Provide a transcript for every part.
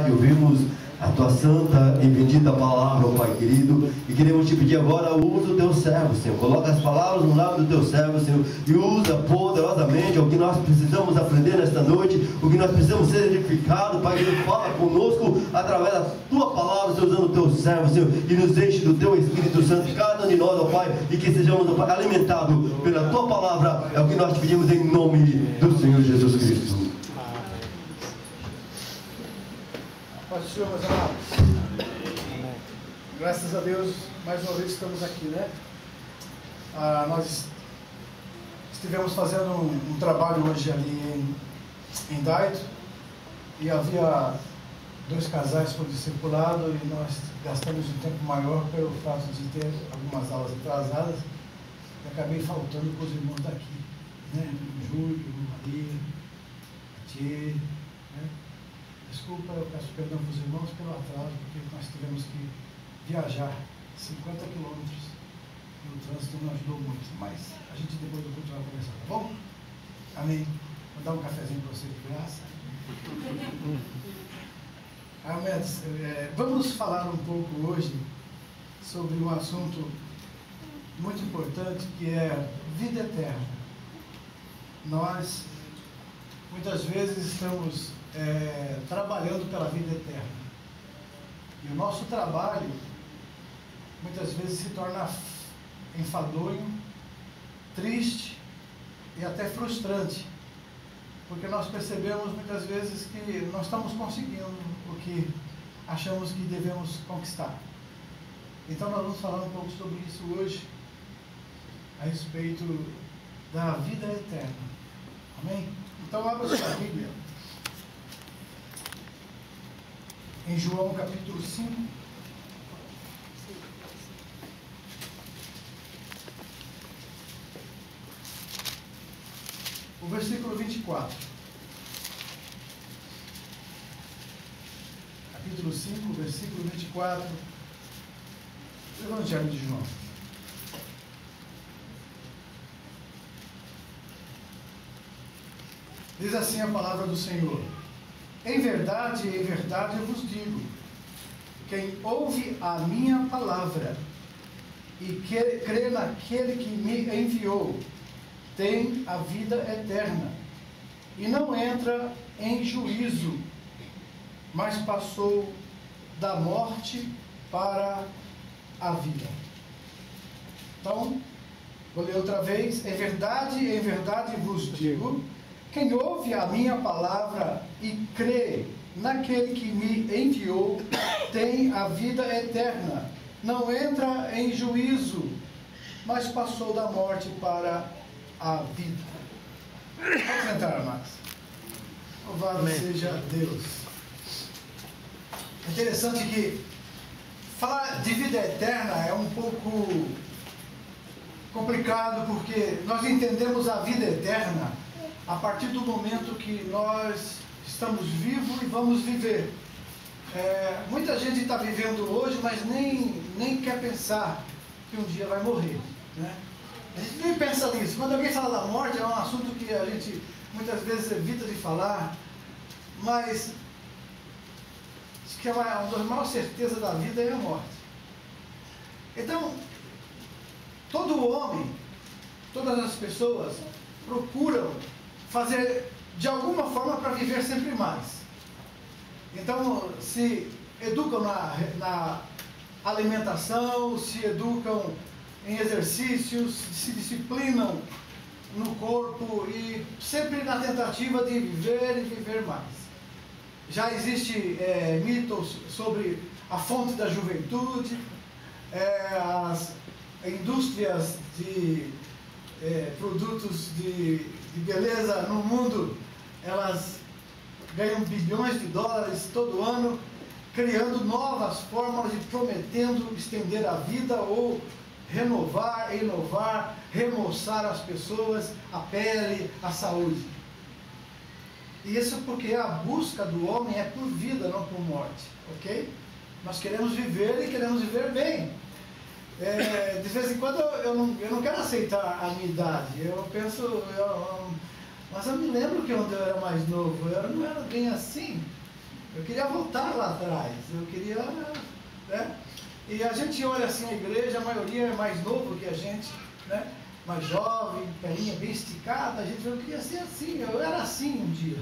oportunidade, ouvimos a tua santa e bendita palavra, ó Pai querido, e queremos te pedir agora, usa o teu servo, Senhor, coloca as palavras no lábio do teu servo, Senhor, e usa poderosamente o que nós precisamos aprender nesta noite, o que nós precisamos ser edificados, Pai querido, fala conosco através da tua palavra, Senhor, usando o teu servo, Senhor, e nos enche do teu Espírito Santo, cada um de nós, ó Pai, e que sejamos, ó Pai, alimentados pela tua palavra, é o que nós te pedimos em nome do Senhor Jesus Cristo. Paz do Senhor, meus amados. Graças a Deus, mais uma vez estamos aqui, né? Nós estivemos fazendo um trabalho hoje ali em Daito, e havia 2 casais por discipulado, e nós gastamos um tempo maior pelo fato de ter algumas aulas atrasadas, e acabei faltando com os irmãos daqui, né? O Júlio, Maria, Tia, né? Desculpa, eu peço perdão para os irmãos pelo atraso, porque nós tivemos que viajar 50 quilômetros e o trânsito não ajudou muito, mas a gente depois do culto vai conversar, tá bom? Amém. Vou dar um cafezinho para você de graça. Amém. Vamos falar um pouco hoje sobre um assunto muito importante, que é vida eterna. Nós muitas vezes estamos trabalhando pela vida eterna. E o nosso trabalho muitas vezes se torna enfadonho, triste e até frustrante, porque nós percebemos muitas vezes que não estamos conseguindo o que achamos que devemos conquistar. Então nós vamos falar um pouco sobre isso hoje, a respeito da vida eterna. Amém? Então abra sua Bíblia em João capítulo 5. O versículo 24. Capítulo 5, versículo 24. Evangelho de João. Diz assim a palavra do Senhor: em verdade eu vos digo, quem ouve a minha palavra e crê naquele que me enviou, tem a vida eterna, e não entra em juízo, mas passou da morte para a vida. Então, vou ler outra vez. Em verdade vos digo, quem ouve a minha palavra e crê naquele que me enviou, tem a vida eterna, não entra em juízo, mas passou da morte para a vida. Vamos entrar, amados. Louvado seja Deus. É interessante que falar de vida eterna é um pouco complicado, porque nós entendemos a vida eterna a partir do momento que nós estamos vivos e vamos viver. Muita gente está vivendo hoje, mas nem quer pensar que um dia vai morrer, né? A gente nem pensa nisso. Quando alguém fala da morte, é um assunto que a gente muitas vezes evita de falar, mas acho que uma das maiores certezas da vida é a morte. Então, todo homem, todas as pessoas procuram fazer de alguma forma para viver sempre mais. Então, se educam na alimentação, se educam em exercícios, se disciplinam no corpo, e sempre na tentativa de viver e viver mais. Já existe mitos sobre a fonte da juventude, as indústrias de produtos de beleza no mundo, elas ganham bilhões de dólares todo ano, criando novas formas e prometendo estender a vida ou renovar, inovar, remoçar as pessoas, a pele, a saúde. E isso porque a busca do homem é por vida, não por morte, ok? Nós queremos viver e queremos viver bem. De vez em quando eu não quero aceitar a minha idade. Eu penso, mas eu me lembro que quando eu era mais novo, eu não era bem assim. Eu queria voltar lá atrás. Eu queria, né? E a gente olha assim a igreja, a maioria é mais novo que a gente, né? Mais jovem, perninha bem esticada. A gente eu queria ser assim, eu era assim um dia.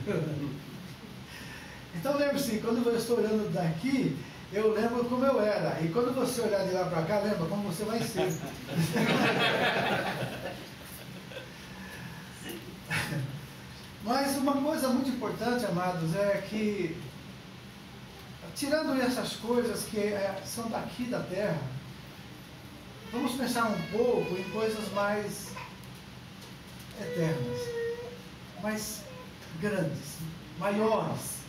Então lembre-se, quando eu estou olhando daqui, eu lembro como eu era. E quando você olhar de lá para cá, lembra como você vai ser. Mas uma coisa muito importante, amados, é que, tirando essas coisas que são daqui da terra, vamos pensar um pouco em coisas mais eternas, mais grandes, maiores.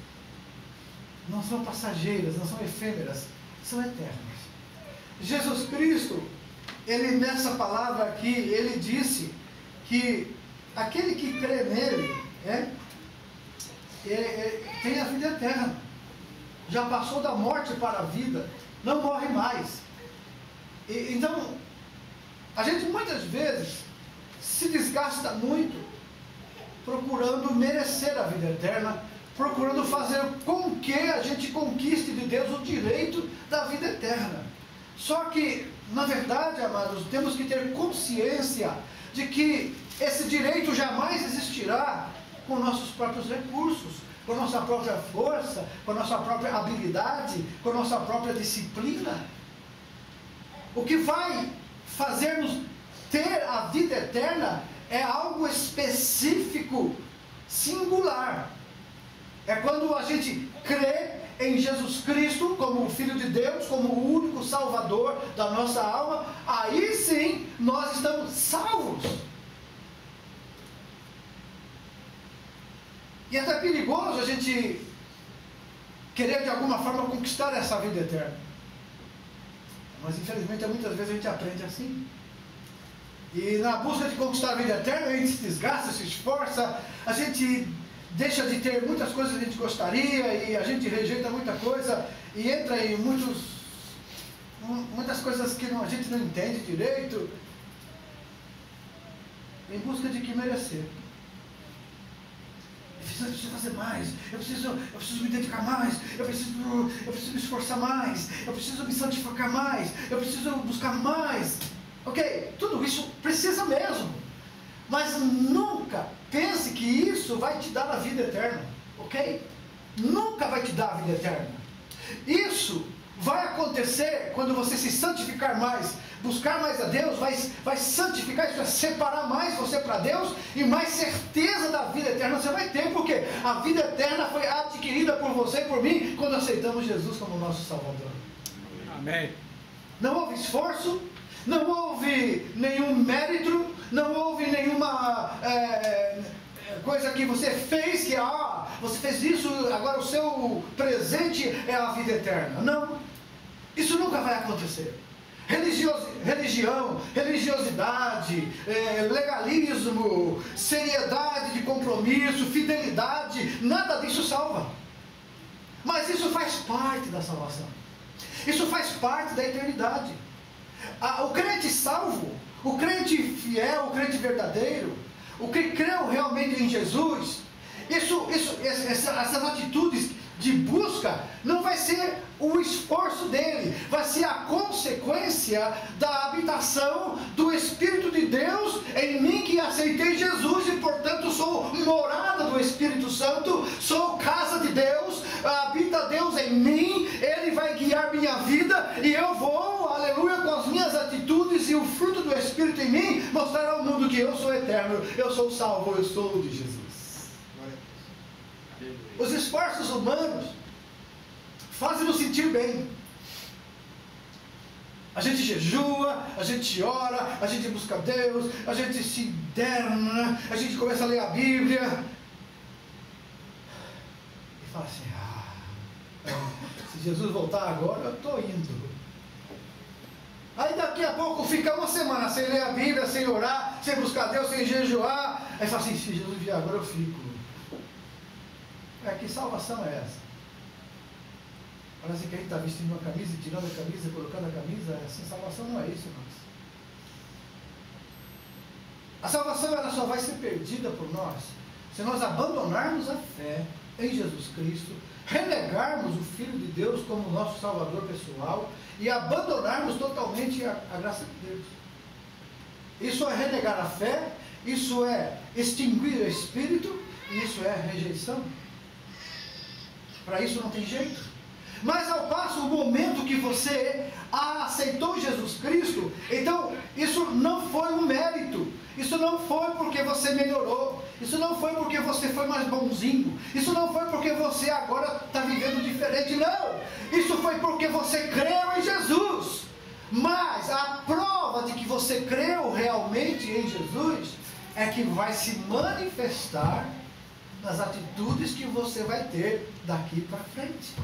Não são passageiras, não são efêmeras, são eternas. Jesus Cristo, ele nessa palavra aqui, ele disse que aquele que crê nele tem a vida eterna. Já passou da morte para a vida, não morre mais. Então, a gente muitas vezes se desgasta muito procurando merecer a vida eterna, procurando fazer com que a gente conquiste de Deus o direito da vida eterna. Só que, na verdade, amados, temos que ter consciência de que esse direito jamais existirá com nossos próprios recursos, com nossa própria força, com nossa própria habilidade, com nossa própria disciplina. O que vai fazer-nos ter a vida eterna é algo específico, singular. É quando a gente crê em Jesus Cristo como o Filho de Deus, como o único Salvador da nossa alma, aí sim nós estamos salvos. E é até perigoso a gente querer de alguma forma conquistar essa vida eterna. Mas infelizmente muitas vezes a gente aprende assim. E na busca de conquistar a vida eterna a gente se desgasta, se esforça, a gente deixa de ter muitas coisas que a gente gostaria e a gente rejeita muita coisa e entra em muitas coisas que a gente não entende direito, em busca de que merecer. Eu preciso fazer mais, eu preciso me dedicar mais, eu preciso me esforçar mais, eu preciso me santificar mais, eu preciso buscar mais. Ok, tudo isso precisa mesmo, mas nunca pense que isso vai te dar a vida eterna, ok? Nunca vai te dar a vida eterna. Isso vai acontecer quando você se santificar mais, buscar mais a Deus, vai santificar, isso é separar mais você para Deus, e mais certeza da vida eterna você vai ter, porque a vida eterna foi adquirida por você e por mim, quando aceitamos Jesus como nosso Salvador. Amém. Não houve esforço, não houve nenhum mérito, não houve nenhuma coisa que você fez, que você fez isso, agora o seu presente é a vida eterna. Não, isso nunca vai acontecer. Religião, religiosidade, legalismo, seriedade de compromisso, fidelidade, nada disso salva. Mas isso faz parte da salvação. Isso faz parte da eternidade. O crente salvo, o crente fiel, o crente verdadeiro, o que creu realmente em Jesus, essas atitudes de busca não vai ser o esforço dele, vai ser a consequência da habitação do Espírito de Deus em mim, que aceitei Jesus e portanto sou morada do Espírito Santo, sou casa de Deus, habita Deus em mim, Ele vai guiar minha vida e eu vou, aleluia, com as minhas atitudes e o fruto do Espírito em mim, mostrar ao mundo que eu sou eterno, eu sou salvo, eu sou de Jesus. Os esforços humanos fazem-nos sentir bem. A gente jejua, a gente ora, a gente busca Deus, a gente se interna, a gente começa a ler a Bíblia e fala assim: se Jesus voltar agora, eu estou indo. Aí daqui a pouco fica uma semana sem ler a Bíblia, sem orar, sem buscar Deus, sem jejuar. Aí fala assim: se Jesus vier agora, eu fico. Que salvação é essa? Parece que a gente está vestindo uma camisa, tirando a camisa, colocando a camisa. Assim, salvação não é isso, irmãos. A salvação ela só vai ser perdida por nós se nós abandonarmos a fé em Jesus Cristo, renegarmos o Filho de Deus como nosso Salvador pessoal e abandonarmos totalmente a graça de Deus. Isso é renegar a fé, isso é extinguir o Espírito, e isso é rejeição. Para isso não tem jeito. Mas ao passo, o momento que você aceitou Jesus Cristo, então isso não foi um mérito, isso não foi porque você melhorou, isso não foi porque você foi mais bonzinho, isso não foi porque você agora está vivendo diferente, não, isso foi porque você creu em Jesus. Mas a prova de que você creu realmente em Jesus é que vai se manifestar nas atitudes que você vai ter daqui para frente.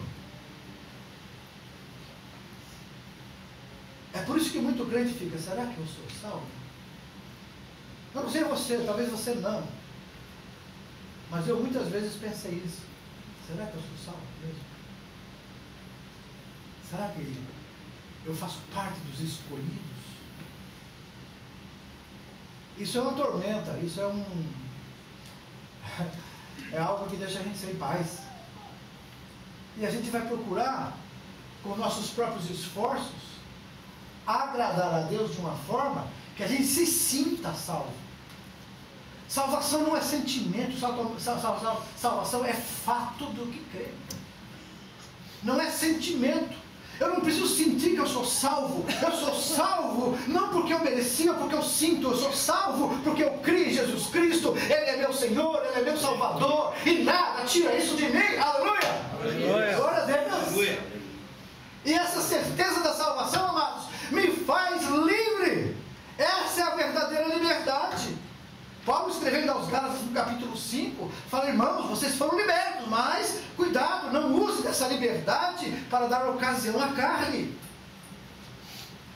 É por isso que muito crente fica: será que eu sou salvo? Eu não sei você, talvez você não, mas eu muitas vezes pensei isso: será que eu sou salvo mesmo? Será que eu faço parte dos escolhidos? Isso é uma tormenta, isso é algo que deixa a gente sem paz. E a gente vai procurar, com nossos próprios esforços, agradar a Deus de uma forma que a gente se sinta salvo. Salvação não é sentimento, salvação é fato do que crê. Não é sentimento. Eu não preciso sentir que eu sou salvo não porque eu merecia, porque eu sinto. Eu sou salvo porque eu criei em Jesus Cristo. Ele é meu Senhor, Ele é meu Salvador, e nada tira isso de mim. Aleluia! Glória a Deus! Aleluia. E essa certeza da salvação, amados, me faz livre. Essa é a verdadeira liberdade. Paulo, escrevendo aos Gálatas no capítulo 5, fala: irmãos, vocês foram libertos, mas cuidado, não use dessa liberdade para dar ocasião à carne.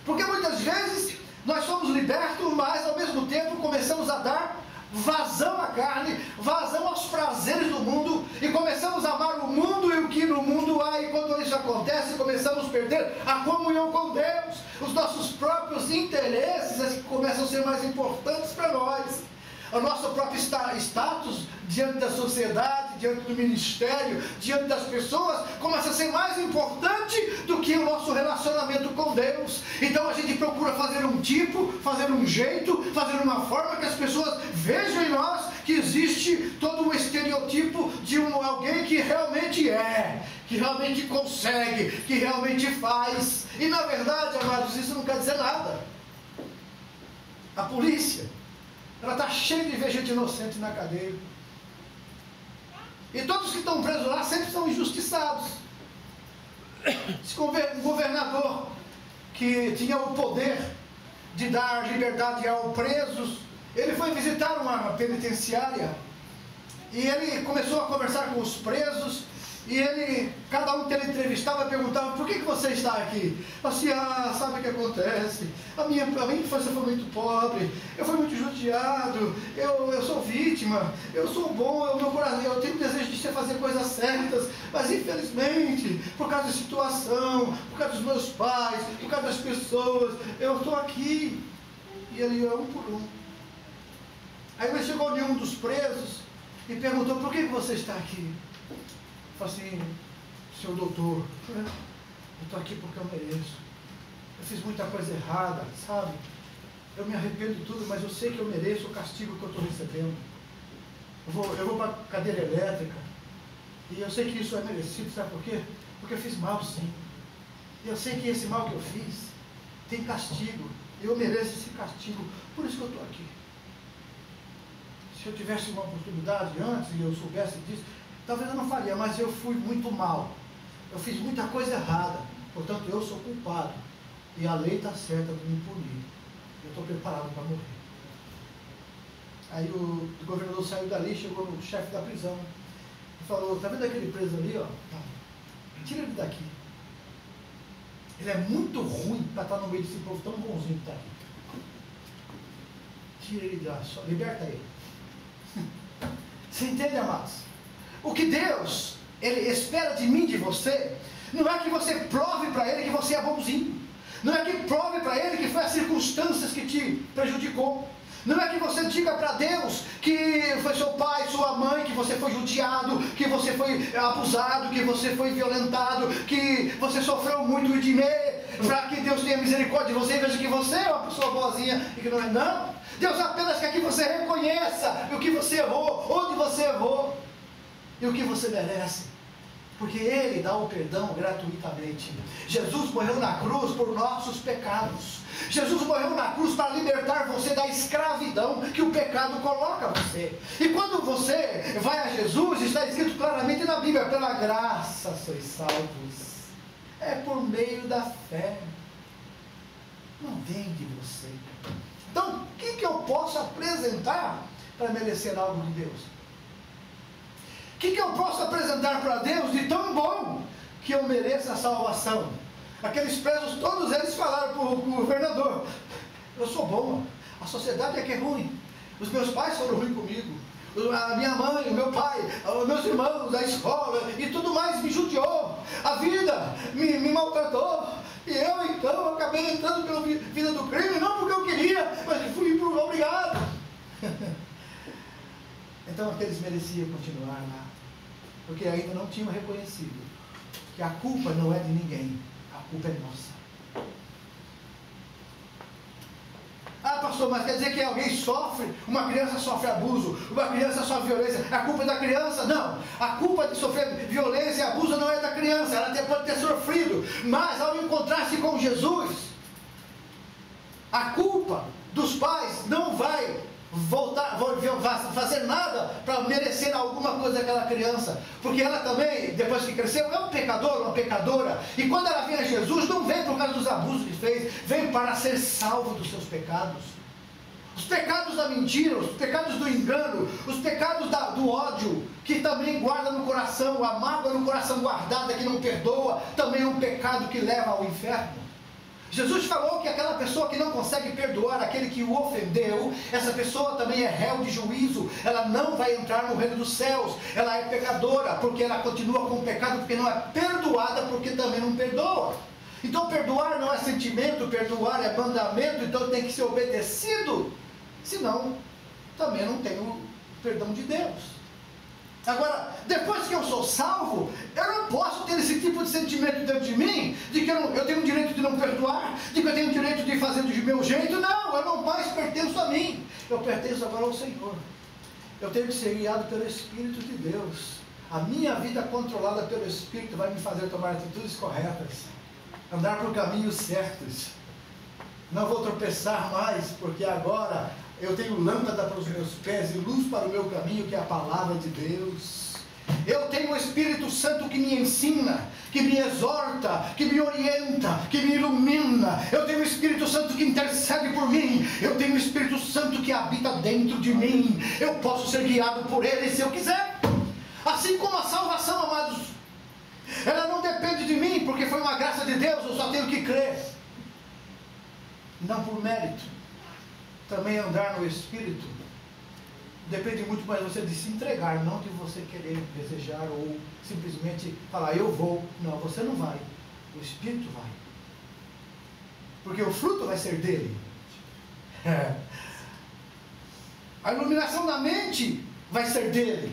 Porque muitas vezes nós somos libertos, mas ao mesmo tempo começamos a dar vazão à carne, vazão aos prazeres do mundo, e começamos a amar o mundo e o que no mundo há, e quando isso acontece, começamos a perder a comunhão com Deus. Os nossos próprios interesses começam a ser mais importantes para nós. O nosso próprio status diante da sociedade, diante do ministério, diante das pessoas, começa a ser mais importante do que o nosso relacionamento com Deus. Então a gente procura fazer um tipo, fazer um jeito, fazer uma forma que as pessoas vejam em nós que existe todo um estereotipo de alguém que realmente é, que realmente consegue, que realmente faz. E na verdade, amados, isso não quer dizer nada. A polícia, ela está cheia de ver gente inocente na cadeia. E todos que estão presos lá sempre são injustiçados. Esse governador que tinha o poder de dar liberdade aos presos, ele foi visitar uma penitenciária e ele começou a conversar com os presos. E cada um que ele entrevistava perguntava: por que você está aqui? Assim, sabe o que acontece? A minha infância foi muito pobre, eu fui muito judiado, eu sou vítima, eu sou bom, eu tenho desejo de fazer coisas certas, mas infelizmente, por causa da situação, por causa dos meus pais, por causa das pessoas, eu estou aqui. E ele ia um por um. Aí ele chegou em um dos presos e perguntou: por que você está aqui? Falei assim: senhor doutor, eu estou aqui porque eu mereço. Eu fiz muita coisa errada, sabe? Eu me arrependo de tudo, mas eu sei que eu mereço o castigo que eu estou recebendo. Eu vou para a cadeira elétrica, e eu sei que isso é merecido, sabe por quê? Porque eu fiz mal, sim. E eu sei que esse mal que eu fiz tem castigo. Eu mereço esse castigo, por isso que eu estou aqui. Se eu tivesse uma oportunidade antes e eu soubesse disso, talvez eu não faria, mas eu fui muito mal. Eu fiz muita coisa errada. Portanto, eu sou culpado. E a lei está certa de me punir. Eu estou preparado para morrer. Aí o governador saiu dali, chegou no chefe da prisão e falou: está vendo aquele preso ali? Ó? Tira ele daqui. Ele é muito ruim para estar no meio desse povo tão bonzinho que está aqui. Tira ele da só, liberta ele. Você entende, amados? O que Deus, Ele espera de mim, de você, não é que você prove para Ele que você é bonzinho. Não é que prove para Ele que foi as circunstâncias que te prejudicou. Não é que você diga para Deus que foi seu pai, sua mãe, que você foi judiado, que você foi abusado, que você foi violentado, que você sofreu muito de meio, para que Deus tenha misericórdia de você e veja que você é uma pessoa boazinha e que não é. Não, Deus apenas quer que você reconheça o que você errou, onde você errou e o que você merece. Porque Ele dá o perdão gratuitamente. Jesus morreu na cruz por nossos pecados. Jesus morreu na cruz para libertar você da escravidão que o pecado coloca você. E quando você vai a Jesus, está escrito claramente na Bíblia: pela graça sois salvos. É por meio da fé. Não vem de você. Então, o que eu posso apresentar para merecer algo de Deus? O que eu posso apresentar para Deus de tão bom que eu mereça a salvação? Aqueles presos, todos eles falaram para o governador: eu sou bom, a sociedade é que é ruim, os meus pais foram ruins comigo, a minha mãe, o meu pai, os meus irmãos, a escola e tudo mais me judiou, a vida me maltratou, e eu então acabei entrando pela vida do crime, não porque eu queria, mas fui obrigado. Então aqueles mereciam continuar lá, porque ainda não tinham reconhecido que a culpa não é de ninguém, a culpa é nossa. Ah, pastor, mas quer dizer que alguém sofre, uma criança sofre abuso, uma criança sofre violência, a culpa é da criança? Não, a culpa de sofrer violência e abuso não é da criança, ela até pode ter sofrido, mas ao encontrar-se com Jesus, a culpa dos pais não vai fazer nada para merecer alguma coisa daquela criança, porque ela também, depois que cresceu, é um pecador, uma pecadora, e quando ela vem a Jesus, não vem por causa dos abusos que fez, vem para ser salvo dos seus pecados, os pecados da mentira, os pecados do engano, os pecados do ódio, que também guarda no coração, a mágoa no coração guardada, que não perdoa, também é um pecado que leva ao inferno. Jesus falou que aquela pessoa que não consegue perdoar aquele que o ofendeu, essa pessoa também é réu de juízo, ela não vai entrar no reino dos céus, ela é pecadora, porque ela continua com o pecado, porque não é perdoada, porque também não perdoa. Então perdoar não é sentimento, perdoar é mandamento, então tem que ser obedecido, senão também não tem o perdão de Deus. Agora, depois que eu sou salvo, eu não posso ter esse tipo de sentimento dentro de mim, de que eu tenho o direito de não perdoar, de que eu tenho o direito de fazer do meu jeito. Não, eu não mais pertenço a mim, eu pertenço agora ao Senhor. Eu tenho que ser guiado pelo Espírito de Deus. A minha vida controlada pelo Espírito vai me fazer tomar atitudes corretas, andar por caminhos certos. Não vou tropeçar mais, porque agora eu tenho lâmpada para os meus pés e luz para o meu caminho, que é a palavra de Deus. Eu tenho o Espírito Santo que me ensina, que me exorta, que me orienta, que me ilumina. Eu tenho o Espírito Santo que intercede por mim. Eu tenho o Espírito Santo que habita dentro de mim. Eu posso ser guiado por Ele se eu quiser. Assim como a salvação, amados, ela não depende de mim, porque foi uma graça de Deus, eu só tenho que crer. Não por mérito. Também andar no Espírito depende muito mais de você de se entregar, não de você querer desejar ou simplesmente falar, eu vou. Não, você não vai, o Espírito vai, porque o fruto vai ser dele. A iluminação da mente vai ser dele,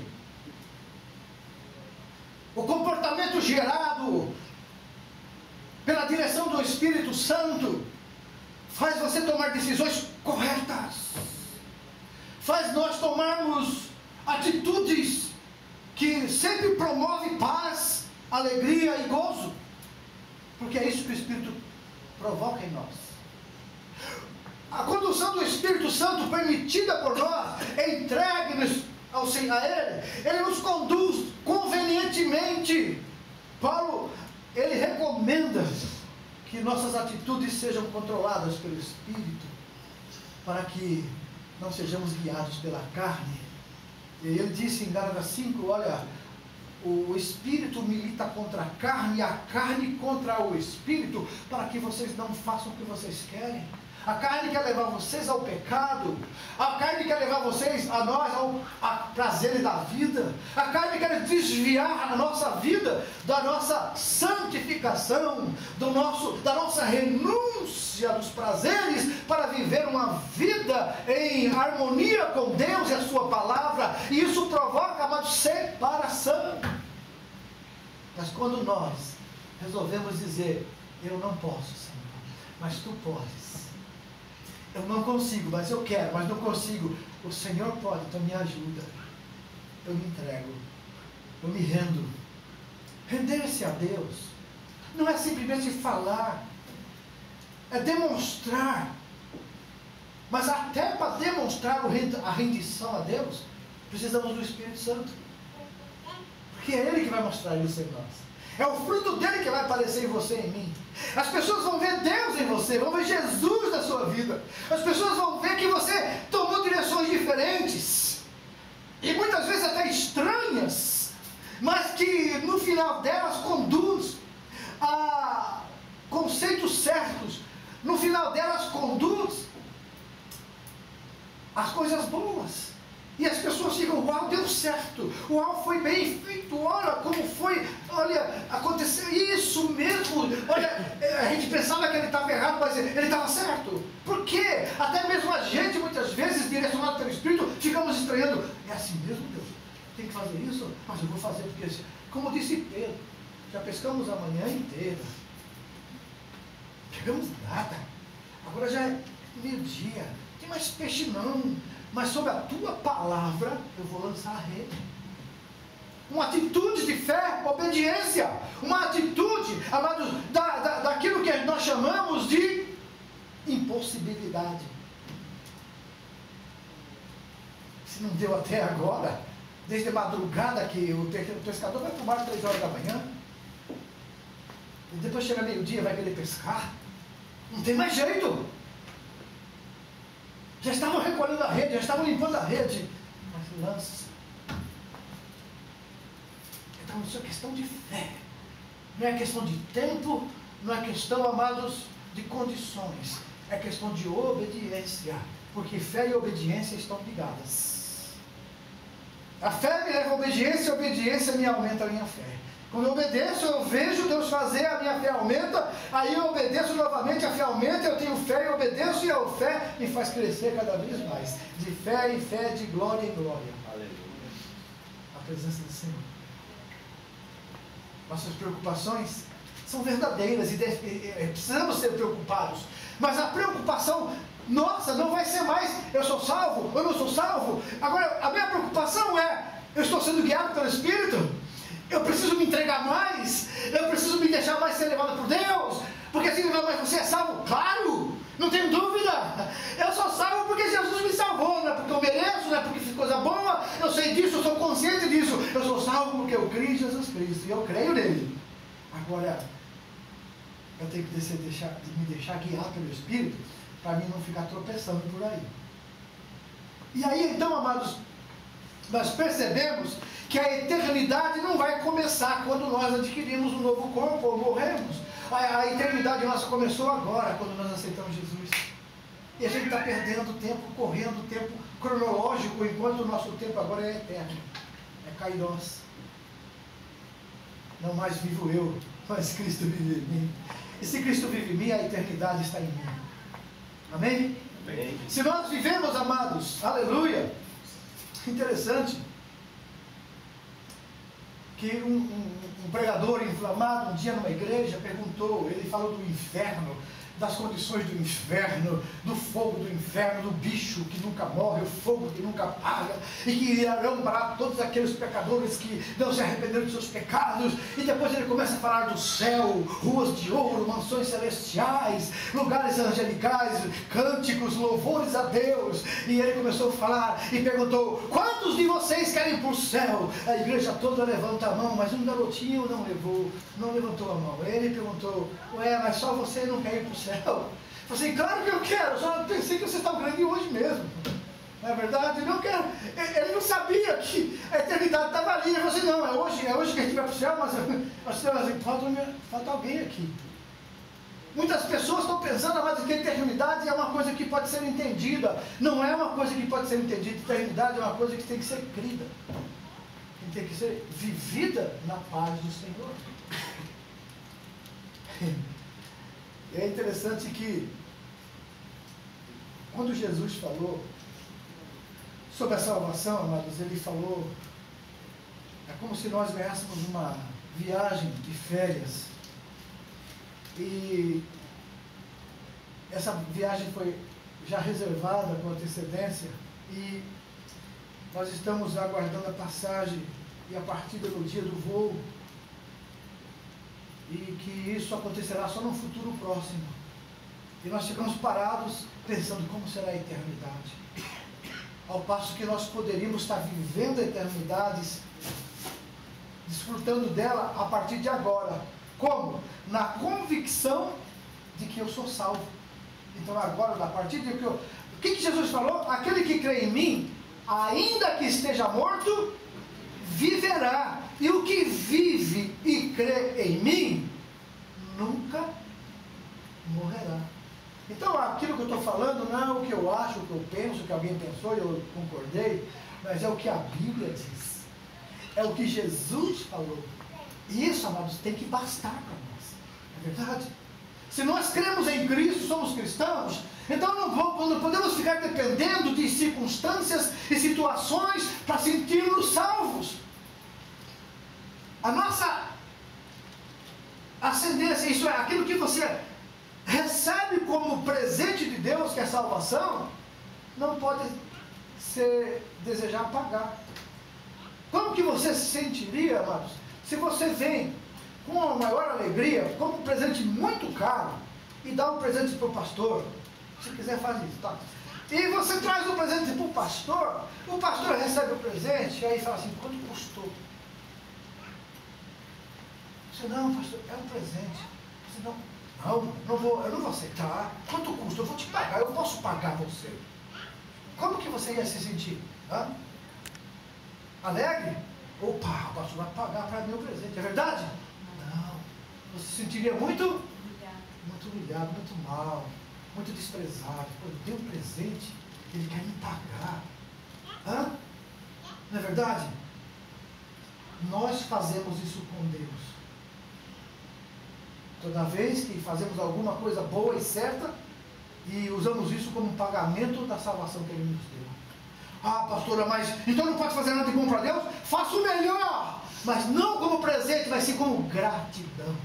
o comportamento gerado pela direção do Espírito Santo faz você tomar decisões corretas, faz nós tomarmos atitudes que sempre promovem paz, alegria e gozo, porque é isso que o Espírito provoca em nós. A condução do Espírito Santo permitida por nós, é entregue a Ele nos conduz convenientemente. Paulo, ele recomenda que nossas atitudes sejam controladas pelo Espírito, para que não sejamos guiados pela carne. E ele disse em Gálatas 5, olha, o Espírito milita contra a carne contra o Espírito, para que vocês não façam o que vocês querem. A carne quer levar vocês ao pecado. A carne quer levar vocês, a nós, ao prazer da vida. A carne quer desviar a nossa vida da nossa santificação, da nossa renúncia dos prazeres, para viver uma vida em harmonia com Deus e a sua palavra. E isso provoca, amados, separação. Mas quando nós resolvemos dizer: eu não posso, Senhor, mas tu podes. Eu não consigo, mas eu quero, mas não consigo. O Senhor pode, então me ajuda. Eu me entrego. Eu me rendo. Render-se a Deus não é simplesmente falar, é demonstrar. Mas até para demonstrar a rendição a Deus, precisamos do Espírito Santo. Porque é Ele que vai mostrar isso em nós. É o fruto dele que vai aparecer em você e em mim. As pessoas vão ver Deus em você, vão ver Jesus na sua vida. As pessoas vão ver que você tomou direções diferentes, e muitas vezes até estranhas, mas que no final delas conduz a conceitos certos. No final delas conduz as coisas boas. E as pessoas ficam: uau, deu certo, uau, foi bem feito, olha como foi, olha, aconteceu isso mesmo, olha, a gente pensava que ele estava errado, mas ele estava certo. Por quê? Até mesmo a gente, muitas vezes, direcionado pelo Espírito, ficamos estranhando: é assim mesmo, Deus? Tem que fazer isso? Mas eu vou fazer, porque, como disse Pedro, já pescamos a manhã inteira, pegamos nada, agora já é meio-dia, tem mais peixe não. Mas sobre a tua palavra eu vou lançar a rede. Uma atitude de fé, obediência. Uma atitude, amados, daquilo que nós chamamos de impossibilidade. Se não deu até agora, desde a madrugada que o pescador vai para o mar às 3 horas da manhã, e depois chega meio-dia, vai querer pescar, não tem mais jeito. Já estavam recolhendo a rede, já estavam limpando a rede, mas lança. Então isso é questão de fé, não é questão de tempo, não é questão, amados, de condições, é questão de obediência, porque fé e obediência estão ligadas. A fé me leva à obediência e a obediência me aumenta a minha fé. Quando eu obedeço, eu vejo Deus fazer, a minha fé aumenta, aí eu obedeço novamente, a fé aumenta, eu tenho fé e obedeço, e a fé me faz crescer cada vez mais, de fé em fé, de glória em glória. Aleluia. A presença do Senhor. Nossas preocupações são verdadeiras e precisamos ser preocupados, mas a preocupação nossa não vai ser mais: eu sou salvo, eu não sou salvo. Agora, a minha preocupação é: eu estou sendo guiado pelo Espírito? Eu preciso me entregar mais, eu preciso me deixar mais ser levado por Deus, porque assim, mas você é salvo? Claro, não tenho dúvida. Eu sou salvo porque Jesus me salvou, não é porque eu mereço, não é porque fiz coisa boa, eu sei disso, eu sou consciente disso. Eu sou salvo porque eu creio em Jesus Cristo e eu creio nele. Agora, eu tenho que me deixar guiar pelo Espírito, para mim não ficar tropeçando por aí. E aí então, amados, nós percebemos que a eternidade não vai começar quando nós adquirimos um novo corpo ou morremos. A eternidade nossa começou agora, quando nós aceitamos Jesus. E a gente está perdendo tempo, correndo tempo cronológico, enquanto o nosso tempo agora é eterno. É kairos. Não mais vivo eu, mas Cristo vive em mim. E se Cristo vive em mim, a eternidade está em mim. Amém? Amém. Se nós vivemos, amados, aleluia. Interessante que um pregador inflamado um dia numa igreja perguntou, ele falou do inferno, das condições do inferno, do fogo do inferno, do bicho que nunca morre, o fogo que nunca apaga, e que irão para todos aqueles pecadores que não se arrependeram de seus pecados. E depois ele começa a falar do céu, ruas de ouro, mansões celestiais, lugares angelicais, cânticos, louvores a Deus. E ele começou a falar e perguntou: quantos de vocês querem ir para o céu? A igreja toda levanta a mão, mas um garotinho não levantou a mão. Ele perguntou: ué, mas só você não quer ir para o céu? Eu falei: claro que eu quero, só pensei que vocês estavam querendo ir hoje mesmo. Não é verdade? Não quero. Ele não sabia que a eternidade estava ali. Ele falou assim: não, é hoje que a gente vai para o céu, mas falta alguém aqui. Muitas pessoas estão pensando, mas que a eternidade é uma coisa que pode ser entendida. Não é uma coisa que pode ser entendida. A eternidade é uma coisa que tem que ser crida. Que tem que ser vivida na paz do Senhor. E é interessante que, quando Jesus falou sobre a salvação, amados, ele falou, é como se nós ganhássemos uma viagem de férias. E essa viagem foi já reservada com antecedência e nós estamos aguardando a passagem e a partida no dia do voo, e que isso acontecerá só no futuro próximo. E nós ficamos parados pensando como será a eternidade, ao passo que nós poderíamos estar vivendo a eternidade, desfrutando dela a partir de agora. Como? Na convicção de que eu sou salvo. Então agora, a partir de que eu... O que Jesus falou? Aquele que crê em mim, ainda que esteja morto, viverá. E o que vive e crê em mim, nunca morrerá. Então aquilo que eu estou falando não é o que eu acho, o que eu penso, o que alguém pensou e eu concordei, mas é o que a Bíblia diz. É o que Jesus falou. E isso, amados, tem que bastar para nós. É verdade? Se nós cremos em Cristo, somos cristãos, então não podemos ficar dependendo de circunstâncias e situações para sentirmos salvos. A nossa ascendência, isso é, aquilo que você recebe como presente de Deus, que é salvação, não pode ser desejar pagar. Como que você se sentiria, amados, se você vem com a maior alegria, como um presente muito caro, e dá um presente para o pastor? Se quiser, faz isso, tá? E você traz o presente para o pastor recebe o presente, e aí fala assim, quanto custou? Você, não, pastor, é um presente. Você, eu não vou aceitar. Quanto custa? Eu vou te pagar, eu posso pagar você. Como que você ia se sentir? Hã? Alegre? Opa, o pastor vai pagar para mim o presente, é verdade? Não. Você se sentiria muito humilhado, muito mal, muito desprezado. Pô, eu dei um presente, ele quer me pagar. Hã? Não é verdade? Nós fazemos isso com Deus. Toda vez que fazemos alguma coisa boa e certa, e usamos isso como pagamento da salvação que Ele nos deu. Ah, pastora, mas então não pode fazer nada de bom para Deus? Faça o melhor, mas não como presente, mas sim como gratidão.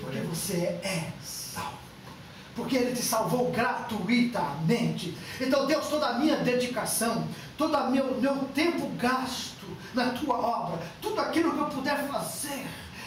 Porque você é salvo. Porque Ele te salvou gratuitamente. Então, Deus, toda a minha dedicação, todo o meu tempo gasto na Tua obra, tudo aquilo que eu puder fazer,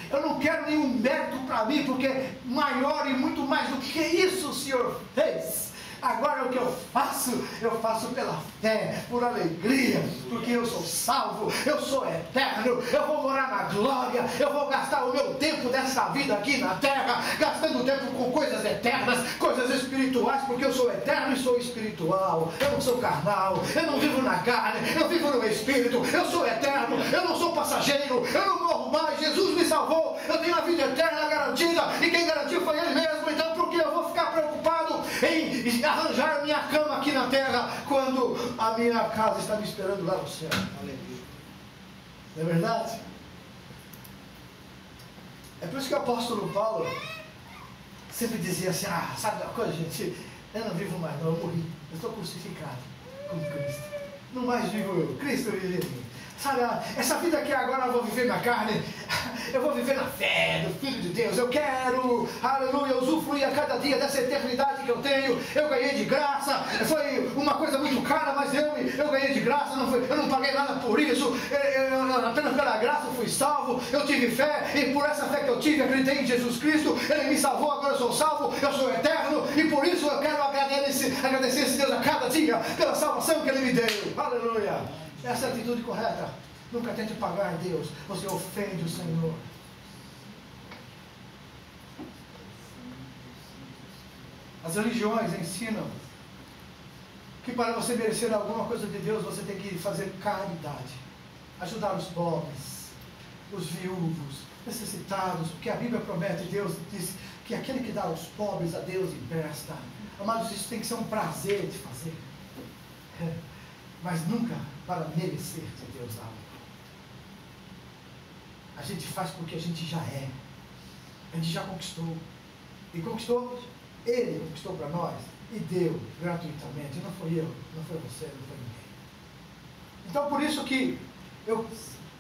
eu não quero nenhum mérito para mim, porque maior e muito mais do que isso o Senhor fez. Agora o que eu faço pela fé, por alegria, porque eu sou salvo, eu sou eterno, eu vou morar na glória, eu vou gastar o meu tempo dessa vida aqui na terra, gastando tempo com coisas eternas, coisas espirituais, porque eu sou eterno e sou espiritual, eu não sou carnal, eu não vivo na carne, eu vivo no Espírito, eu sou eterno, eu não sou passageiro, eu não morro mais, Jesus me salvou, eu tenho a vida eterna garantida, e quem garantiu foi Ele mesmo, então por que eu vou ficar preocupado em arranjar minha cama aqui na terra, quando a minha casa está me esperando lá no céu? Aleluia. Não é verdade? É por isso que o apóstolo Paulo sempre dizia assim, sabe uma coisa, gente? Eu não vivo mais, não, eu morri. Eu estou crucificado com Cristo. Não mais vivo eu, Cristo vive em mim. Sabe, essa vida aqui agora eu vou viver na carne, eu vou viver na fé do Filho de Deus. Eu quero, aleluia, usufruir a cada dia dessa eternidade que eu tenho. Eu ganhei de graça, foi uma coisa muito cara, mas eu ganhei de graça, eu não paguei nada por isso. Apenas pela graça eu fui salvo, eu tive fé, e por essa fé que eu tive, acreditei em Jesus Cristo, Ele me salvou, agora eu sou salvo, eu sou eterno, e por isso eu quero agradecer esse Deus a cada dia, pela salvação que Ele me deu. Aleluia. Essa é a atitude correta. Nunca tente pagar a Deus, você ofende o Senhor. As religiões ensinam que para você merecer alguma coisa de Deus, você tem que fazer caridade, ajudar os pobres, os viúvos, necessitados, porque a Bíblia promete, Deus diz que aquele que dá aos pobres a Deus empresta. Amados, isso tem que ser um prazer de fazer, mas nunca para merecer de Deus algo. A gente faz porque a gente já é, a gente já conquistou, e conquistou, Ele conquistou para nós, e deu gratuitamente, não foi eu, não foi você, não foi ninguém. Então por isso que eu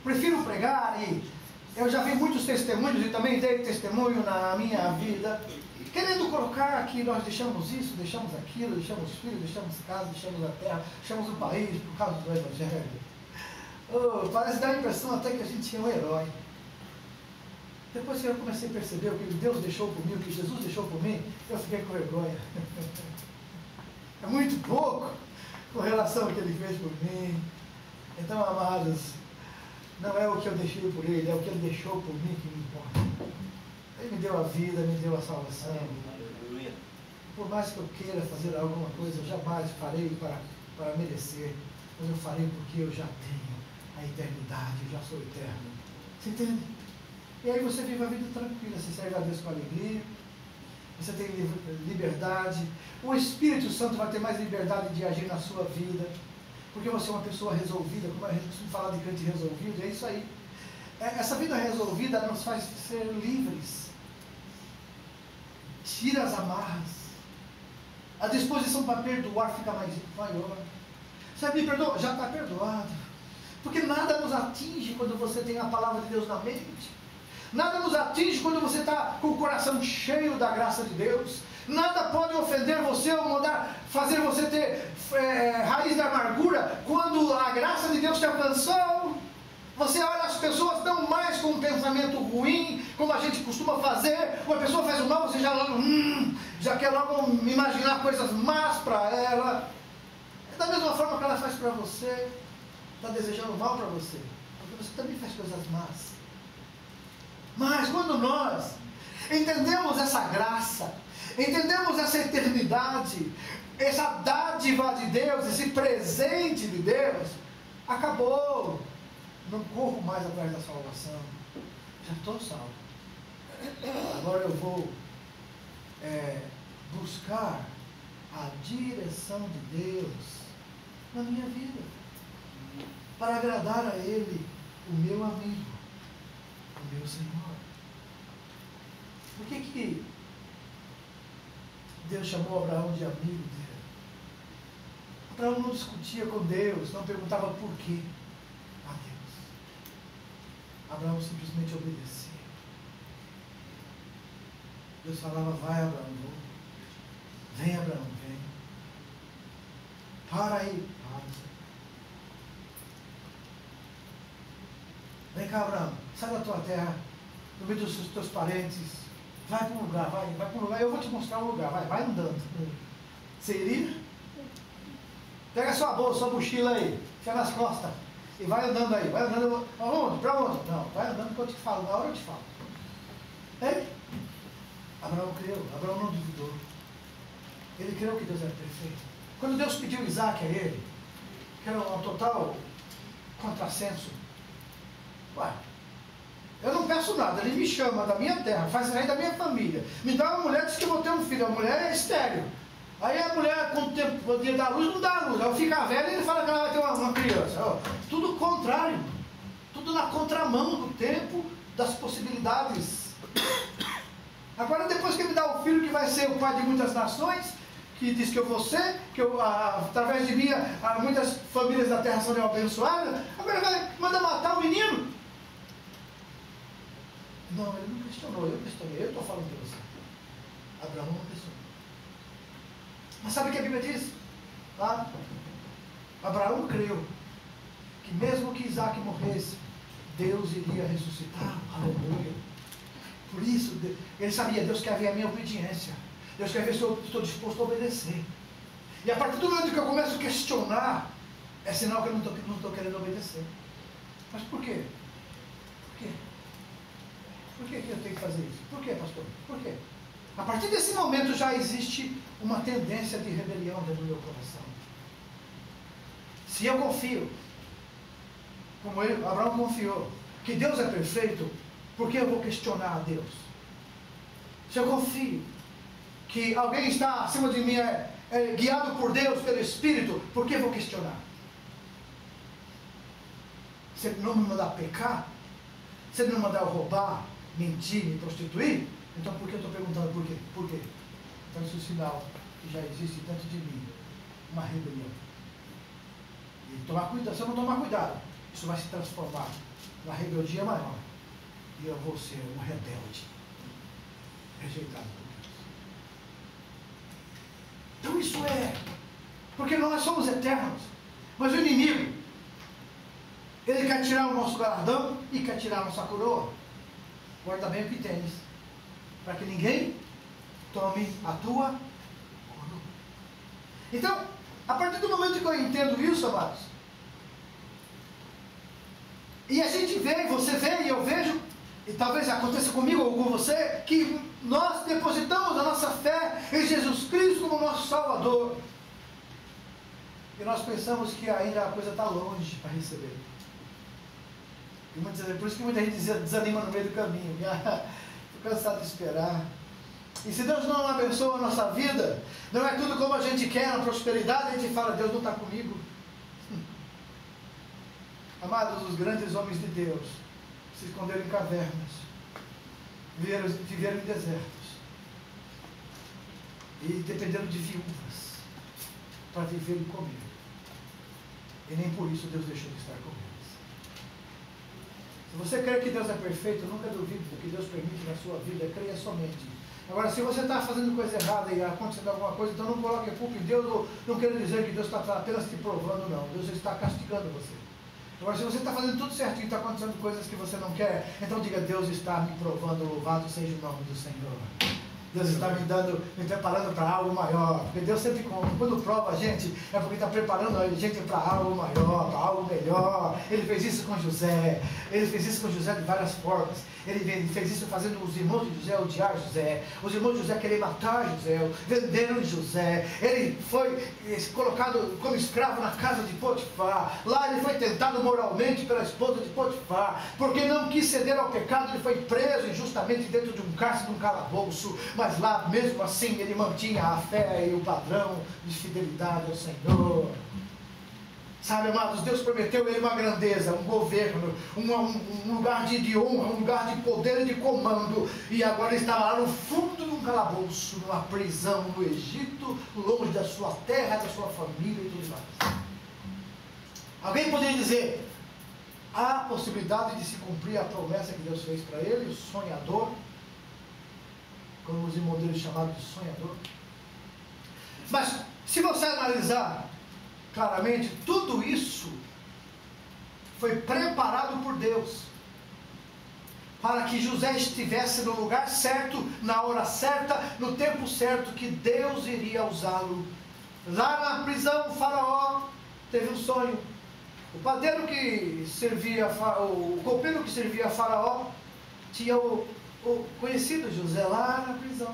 prefiro pregar, e eu já vi muitos testemunhos, e também dei testemunho na minha vida, querendo colocar que nós deixamos isso, deixamos aquilo, deixamos filhos, deixamos casa, deixamos a terra, deixamos o país por causa do Evangelho. Oh, parece dar a impressão até que a gente é um herói. Depois que eu comecei a perceber o que Deus deixou por mim, o que Jesus deixou por mim, eu fiquei com vergonha. É muito pouco com relação ao que Ele fez por mim. Então, amados, não é o que eu deixei por Ele, é o que Ele deixou por mim que me importa. Ele me deu a vida, me deu a salvação. Aleluia. Por mais que eu queira fazer alguma coisa, eu jamais farei para merecer, mas eu farei porque eu já tenho a eternidade, eu já sou eterno. Você entende? E aí você vive a vida tranquila, você serve a Deus com alegria, você tem liberdade, o Espírito Santo vai ter mais liberdade de agir na sua vida, porque você é uma pessoa resolvida, como a gente costuma falar de crente resolvido, é isso aí. Essa vida resolvida nos faz ser livres, tira as amarras, a disposição para perdoar fica maior. Você me perdoa? Já está perdoado, porque nada nos atinge quando você tem a palavra de Deus na mente. Nada nos atinge quando você está com o coração cheio da graça de Deus. Nada pode ofender você ou fazer você ter raiz da amargura quando a graça de Deus te alcançou. Você olha as pessoas não mais com um pensamento ruim, como a gente costuma fazer. Uma pessoa faz o mal, você já quer logo imaginar coisas más para ela. É da mesma forma que ela faz para você, está desejando mal para você, porque você também faz coisas más. Mas quando nós entendemos essa graça, entendemos essa eternidade, essa dádiva de Deus, esse presente de Deus, acabou. Não corro mais atrás da salvação. Já estou salvo. Agora eu vou buscar a direção de Deus na minha vida, para agradar a Ele, o meu amigo, o meu Senhor. Por que Deus chamou Abraão de amigo dele? Abraão não discutia com Deus, não perguntava por quê a Deus. Abraão simplesmente obedecia. Deus falava, vai Abraão, vem Abraão, vem. Para aí, para. Vem cá Abraão, sai da tua terra, no meio dos teus parentes, vai para um lugar, vai para um lugar, eu vou te mostrar um lugar, vai andando. Você iria? Pega sua bolsa, sua mochila aí, fica nas costas, e vai andando aí, vai andando, aonde? Para onde? Não, vai andando que eu te falo, na hora eu te falo. Ei? Abraão creu, Abraão não duvidou. Ele creu que Deus era perfeito. Quando Deus pediu Isaac a ele, que era um total contrassenso, ué, eu não peço nada, ele me chama da minha terra, faz sair da minha família, me dá uma mulher, diz que eu vou ter um filho, a mulher é estéril. Aí a mulher, com o tempo, podia dar luz, não dá luz. Aí fica velha e ele fala que ela vai ter uma criança. Ó, tudo contrário, tudo na contramão do tempo, das possibilidades. Agora, depois que ele me dá um filho que vai ser o pai de muitas nações, que diz que eu vou ser, que através de mim muitas famílias da terra serão abençoadas, agora vai mandar matar o menino? Não, ele não questionou, eu questionei, eu estou falando para você. Abraão não questionou. Mas sabe o que a Bíblia diz? Lá, Abraão creu que mesmo que Isaac morresse, Deus iria ressuscitar. Aleluia. Por isso, ele sabia, Deus quer ver a minha obediência. Deus quer ver se eu estou disposto a obedecer. E a partir do momento que eu começo a questionar, é sinal que eu não estou querendo obedecer. Mas por quê? Por quê? Por que eu tenho que fazer isso? Por quê, pastor? Por quê? A partir desse momento já existe uma tendência de rebelião dentro do meu coração. Se eu confio, como Abraão confiou, que Deus é perfeito, por que eu vou questionar a Deus? Se eu confio que alguém está acima de mim, guiado por Deus, pelo Espírito, por que eu vou questionar? Se Ele não me mandar pecar, se Ele não me mandar roubar, mentir, me prostituir, então por que eu estou perguntando por quê? Por quê? Então isso é um sinal que já existe dentro de mim uma rebelião. E tomar cuidado, se eu não tomar cuidado, isso vai se transformar numa rebeldia maior. E eu vou ser um rebelde, rejeitado por Deus. Então isso porque nós somos eternos, mas o inimigo, ele quer tirar o nosso galardão e quer tirar a nossa coroa. Guarda bem o que tens, para que ninguém tome a tua coroa. Então, a partir do momento que eu entendo isso, amados, e a gente vê, você vê e eu vejo, e talvez aconteça comigo ou com você, que nós depositamos a nossa fé em Jesus Cristo como nosso Salvador, e nós pensamos que ainda a coisa está longe para receber. E por isso que muita gente desanima no meio do caminho. Estou cansado de esperar. E se Deus não abençoa a nossa vida, não é tudo como a gente quer, a prosperidade, a gente fala, Deus não está comigo. Amados, os grandes homens de Deus se esconderam em cavernas, viveram em desertos, e dependeram de viúvas para viver e comer. E nem por isso Deus deixou de estar com eles. Se você crê que Deus é perfeito, nunca duvide do que Deus permite na sua vida, creia somente. Agora, se você está fazendo coisa errada e acontecendo alguma coisa, então não coloque a culpa em Deus, não quero dizer que Deus está apenas te provando, não. Deus está castigando você. Agora, se você está fazendo tudo certinho e está acontecendo coisas que você não quer, então diga, Deus está me provando, louvado seja o nome do Senhor. Deus está me preparando para algo maior, porque Deus sempre, quando prova a gente, é porque está preparando a gente para algo maior, para algo melhor. Ele fez isso com José, de várias formas. Ele fez isso fazendo os irmãos de José odiar José, os irmãos de José querer matar José, venderam José. Ele foi colocado como escravo na casa de Potifar. Lá ele foi tentado moralmente pela esposa de Potifar, porque não quis ceder ao pecado. Ele foi preso injustamente dentro de um cárcere, de um calabouço, mas lá mesmo assim ele mantinha a fé e o padrão de fidelidade ao Senhor. Sabe, amados, Deus prometeu a ele uma grandeza, um governo, um lugar de honra, um lugar de poder e de comando. E agora ele estava lá no fundo de um calabouço, numa prisão no Egito, longe da sua terra, da sua família e tudo mais. Alguém poderia dizer, há possibilidade de se cumprir a promessa que Deus fez para ele, o sonhador, como os irmãos dele chamaram de sonhador. Mas, se você analisar claramente, tudo isso foi preparado por Deus para que José estivesse no lugar certo, na hora certa, no tempo certo, que Deus iria usá-lo. Lá na prisão, o faraó teve um sonho. O padeiro que servia, o copeiro que servia a faraó, tinha o conhecido José lá na prisão.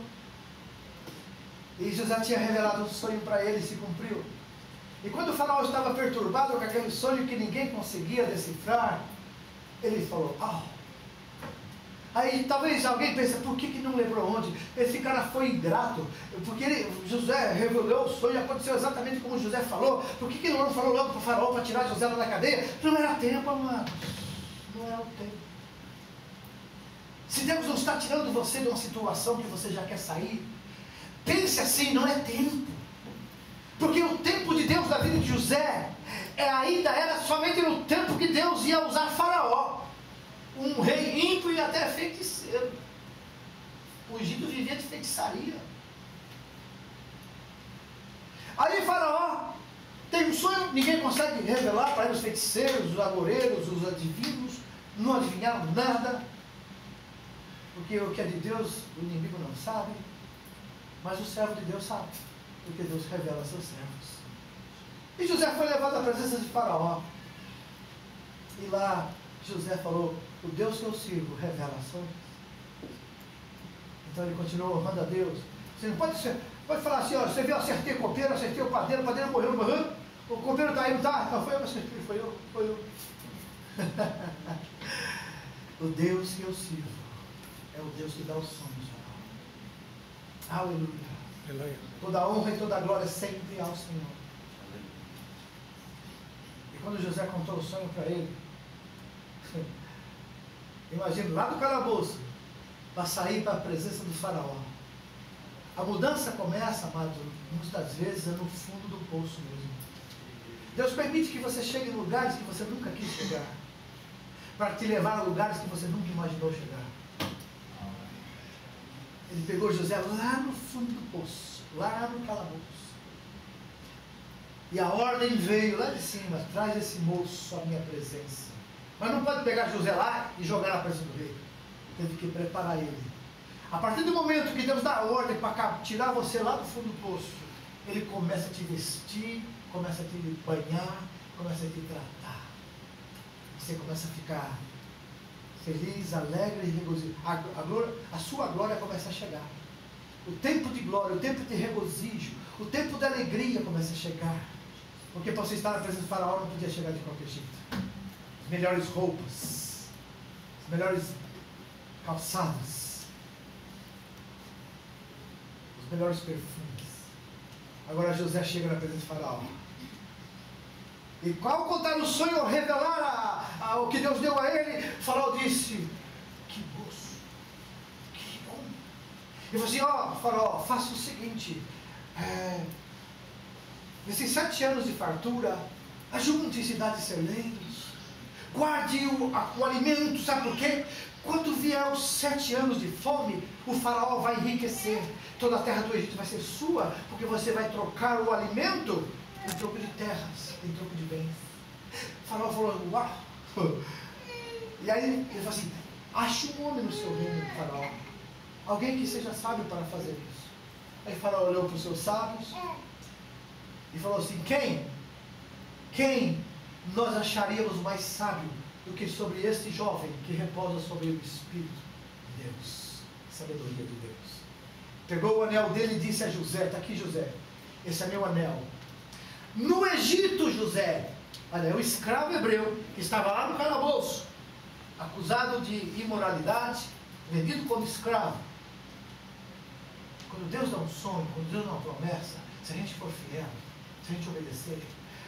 E José tinha revelado um sonho para ele e se cumpriu. E quando o faraó estava perturbado com aquele sonho que ninguém conseguia decifrar, ele falou, Aí talvez alguém pense, por que não lembrou onde? Esse cara foi ingrato, porque José revelou o sonho, aconteceu exatamente como José falou. Por que ele não falou logo para o faraó para tirar José lá da cadeia? Não era tempo, amados. Não era o tempo. Se Deus não está tirando você de uma situação que você já quer sair, pense assim, não é tempo. Porque o tempo de Deus na vida de José ainda era somente no tempo que Deus ia usar faraó, um rei ímpio e até feiticeiro. O Egito vivia de feitiçaria. Aí faraó tem um sonho, ninguém consegue revelar para ele, os feiticeiros, os agoureiros, os adivinhos, não adivinharam nada, porque o que é de Deus o inimigo não sabe, mas o servo de Deus sabe, porque Deus revela a seus servos. E José foi levado à presença de faraó, e lá José falou, o Deus que eu sirvo revela sonhos. Então ele continuou honrando a Deus. Você não pode falar assim, você viu, acertei o copeiro, acertei o padeiro morreu, o copeiro está aí, não está? Não, foi eu que acertei, foi eu. O Deus que eu sirvo é o Deus que dá os sonhos. Aleluia. Toda honra e toda glória sempre ao Senhor. E quando José contou o sonho para ele, imagina, lá do calabouço, para sair para a presença do faraó. A mudança começa, amado, muitas vezes é no fundo do poço mesmo. Deus permite que você chegue em lugares que você nunca quis chegar, para te levar a lugares que você nunca imaginou chegar. Ele pegou José lá no fundo do poço, lá no calabouço. E a ordem veio lá de cima: traz esse moço à minha presença. Mas não pode pegar José lá e jogar na presença do rei. Teve que preparar ele. A partir do momento que Deus dá a ordem para tirar você lá do fundo do poço, Ele começa a te vestir, começa a te banhar, começa a te tratar. Você começa a ficar feliz, alegre e regozijado. A sua glória começa a chegar. O tempo de glória, o tempo de regozijo, o tempo de alegria começa a chegar. Porque para você estar na presença do faraó não podia chegar de qualquer jeito. As melhores roupas, as melhores calçados, os melhores perfumes. Agora José chega na presença do faraó. E ao contar o sonho, ao revelar o que Deus deu a ele, o faraó disse: que moço, que bom. Ele falou assim: ó, faraó, faça o seguinte, nesses 7 anos de fartura, ajunte cidades celeiros, guarde o alimento, sabe por quê? Quando vier os 7 anos de fome, o faraó vai enriquecer, toda a terra do Egito vai ser sua, porque você vai trocar o alimento em troco de terras, em troco de bens. O faraó falou: uau! E aí ele falou assim: ache um homem no seu reino, faraó, alguém que seja sábio para fazer isso. Aí o faraó olhou para os seus sábios e falou assim: quem nós acharíamos mais sábio do que sobre este jovem que repousa sobre o Espírito de Deus, sabedoria de Deus? Pegou o anel dele e disse a José: está aqui, José, esse é meu anel. No Egito, José, olha, o escravo hebreu que estava lá no calabouço, acusado de imoralidade, vendido como escravo. Quando Deus dá um sonho, quando Deus dá uma promessa, se a gente for fiel, se a gente obedecer,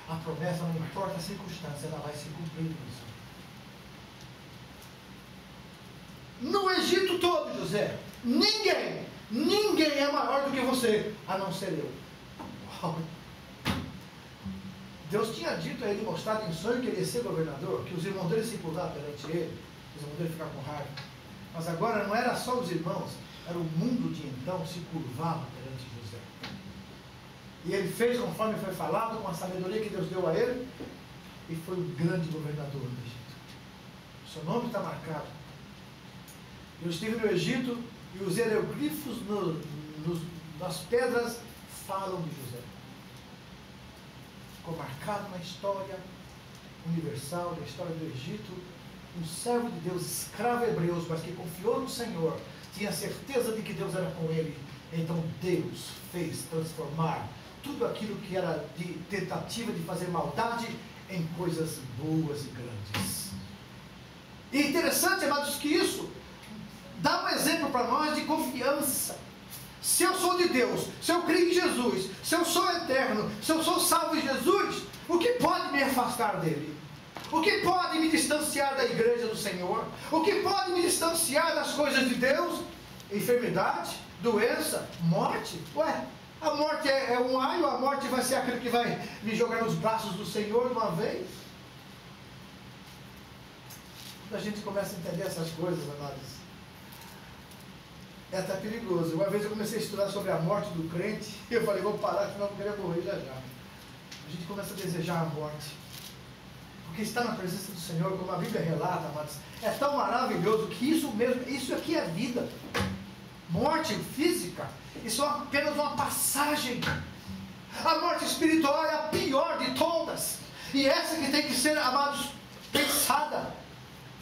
a promessa, não importa a circunstância, ela vai se cumprir. No Egito todo, José, ninguém é maior do que você, a não ser eu. Uau. Deus tinha dito a ele, mostrado em sonho, que ele ia ser governador, que os irmãos dele se curvavam perante ele, os irmãos dele ficavam com raiva. Mas agora não era só os irmãos, era o mundo de então se curvava perante José. E ele fez conforme foi falado, com a sabedoria que Deus deu a ele, e foi um grande governador do Egito. O seu nome está marcado. Eu estive no Egito e os hieroglifos nas pedras falam de José. Ficou marcado na história universal, na história do Egito, um servo de Deus, escravo hebreu, mas que confiou no Senhor, tinha certeza de que Deus era com ele. Então Deus fez transformar tudo aquilo que era de tentativa de fazer maldade em coisas boas e grandes. E é interessante, amados, que isso dá um exemplo para nós de confiança. Se eu sou de Deus, se eu creio em Jesus, se eu sou eterno, se eu sou salvo em Jesus, o que pode me afastar dele? O que pode me distanciar da igreja do Senhor? O que pode me distanciar das coisas de Deus? Enfermidade, doença, morte? Ué, a morte é um aio, a morte vai ser aquele que vai me jogar nos braços do Senhor de uma vez? Quando a gente começa a entender essas coisas, amados, é até perigoso. Uma vez eu comecei a estudar sobre a morte do crente, e eu falei: vou parar, senão eu vou querer morrer já. A gente começa a desejar a morte, porque está na presença do Senhor, como a Bíblia relata, amados, é tão maravilhoso que isso mesmo, isso aqui é vida. Morte física, isso é apenas uma passagem. A morte espiritual é a pior de todas, e essa que tem que ser, amados, pensada.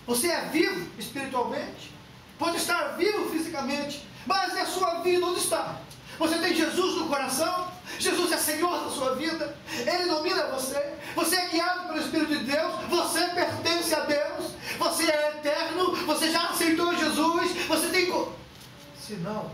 Você é vivo espiritualmente, pode estar vivo fisicamente, mas a sua vida onde está? Você tem Jesus no coração? Jesus é Senhor da sua vida, Ele domina você, você é guiado pelo Espírito de Deus, você pertence a Deus, você é eterno, você Se não,